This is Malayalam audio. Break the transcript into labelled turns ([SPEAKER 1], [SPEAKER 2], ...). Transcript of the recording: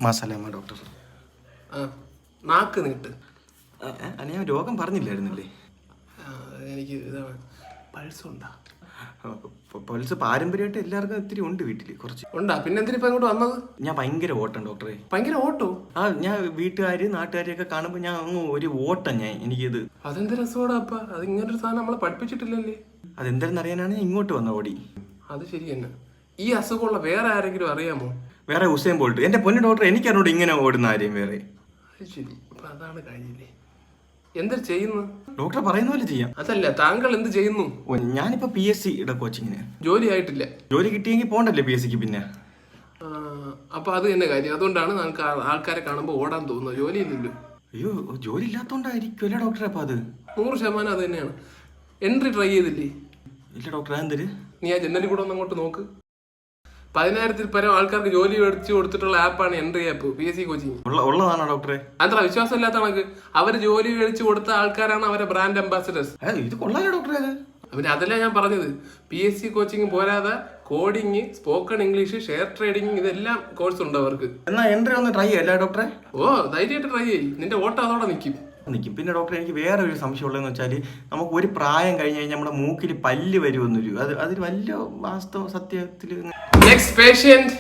[SPEAKER 1] മസാലമ്മ ഡോക്ടർ.
[SPEAKER 2] നാക്ക് നീട്ട്.
[SPEAKER 1] ഞാൻ രോഗം പറഞ്ഞില്ലായിരുന്നില്ലേ?
[SPEAKER 2] എനിക്ക് ഇതാണ് പൾസുണ്ടാ.
[SPEAKER 1] പൾസ് പാരമ്പര്യമായിട്ട് എല്ലാവർക്കും ഇത്തിരി ഉണ്ട് വീട്ടിൽ കുറച്ച്
[SPEAKER 2] ഉണ്ടാ. പിന്നെ എന്തിനാ ഇപ്പൊ ഇങ്ങോട്ട് വന്നത്?
[SPEAKER 1] ഞാൻ ഭയങ്കര ഓട്ടം ഡോക്ടറെ.
[SPEAKER 2] ഭയങ്കര ഓട്ടോ?
[SPEAKER 1] ഞാൻ വീട്ടുകാര് നാട്ടുകാരെയൊക്കെ കാണുമ്പോൾ ഞാൻ അങ്ങ് ഒരു ഓട്ടം എനിക്കിത്.
[SPEAKER 2] അതെന്ത് രസോടാ അപ്പ? അത് ഇങ്ങനൊരു സാധനം നമ്മളെ പഠിപ്പിച്ചിട്ടില്ലല്ലേ?
[SPEAKER 1] അതെന്താണെന്ന് അറിയാനാണ് ഞാൻ ഇങ്ങോട്ട് വന്ന ഓടി.
[SPEAKER 2] അത് ശരി തന്നെ. ഈ അസുഖമുള്ള വേറെ ആരെങ്കിലും അറിയാമോ?
[SPEAKER 1] വേറെ ഉസൈൻ ബോൾട്ട്. എന്റെ പൊന്നു ഡോക്ടർ, എനിക്കറിഞ്ഞോട് ഇങ്ങനെ ഓടുന്ന ആരെയും വേറെ.
[SPEAKER 2] അത് ശരി. അപ്പൊ അതാണ് കാര്യമില്ലേ? എന്ത് ചെയ്യുന്നു?
[SPEAKER 1] ഡോക്ടർ പറയുന്ന പോലെ ചെയ്യാം.
[SPEAKER 2] അതല്ല, താങ്കൾ എന്ത് ചെയ്യുന്നു?
[SPEAKER 1] ഞാനിപ്പോ PSC കോച്ചിങ്ങിന്.
[SPEAKER 2] ജോലി ആയിട്ടില്ല?
[SPEAKER 1] ജോലി കിട്ടിയെങ്കിൽ പോണ്ടല്ലേ PSCക്ക്. പിന്നെ
[SPEAKER 2] അപ്പൊ അത് തന്നെ കാര്യം. അതുകൊണ്ടാണ് നമുക്ക് ആൾക്കാരെ കാണുമ്പോൾ ഓടാൻ തോന്നുന്നത്. ജോലി ഇല്ലല്ലോ.
[SPEAKER 1] അയ്യോ, ജോലി ഇല്ലാത്തോണ്ടായിരിക്കും അല്ലേ ഡോക്ടറെ? അപ്പൊ അത്
[SPEAKER 2] 100% അത് തന്നെയാണ്. എൻട്രി ട്രൈ ചെയ്തില്ലേ?
[SPEAKER 1] ഇല്ല ഡോക്ടർ. എന്തൊരു
[SPEAKER 2] നീ ആ ജനലിൽ കൂടെ ഒന്ന് അങ്ങോട്ട് നോക്ക്. 10,000-ൽ പരം ആൾക്കാർക്ക് ജോലി മേടിച്ചു കൊടുത്തിട്ടുള്ള ആപ്പാണ് എൻട്രി ആപ്പ്. PSC കോച്ചിങ്
[SPEAKER 1] ഉള്ളതാണോ ഡോക്ടറെ?
[SPEAKER 2] അത്ര വിശ്വാസം ഇല്ലാത്ത കണക്ക്. അവര് ജോലി മേടിച്ചു കൊടുത്ത ആൾക്കാരാണ് അവരെ ബ്രാൻഡ് അംബാസിഡേഴ്സ്.
[SPEAKER 1] ഇത് കൊള്ളാലോ ഡോക്ടറെ. അത്
[SPEAKER 2] പിന്നെ അതല്ല ഞാൻ പറഞ്ഞത്. PSC കോച്ചിങ് പോരാതെ coding, spoken English, share trading, ഇതെല്ലാം കോഴ്സ് ഉണ്ട് അവർക്ക്.
[SPEAKER 1] എന്നാ എൻട്രി ഒന്ന് ട്രൈ ചെയ്യല്ലേ ഡോക്ടറെ?
[SPEAKER 2] ധൈര്യമായിട്ട് ട്രൈ ചെയ്യും. നിന്റെ ഓട്ടം അതോടെ നിൽക്കും.
[SPEAKER 1] പിന്നെ ഡോക്ടർ, എനിക്ക് വേറെ ഒരു സംശയം ഉള്ളതെന്ന് വെച്ചാൽ, നമുക്ക് ഒരു പ്രായം കഴിഞ്ഞ് കഴിഞ്ഞാൽ നമ്മുടെ മൂക്കിൽ പല്ല് വരുമെന്നൊരു അതിൽ വലിയ വാസ്തവ സത്യത്തിൽ.
[SPEAKER 2] Next patient.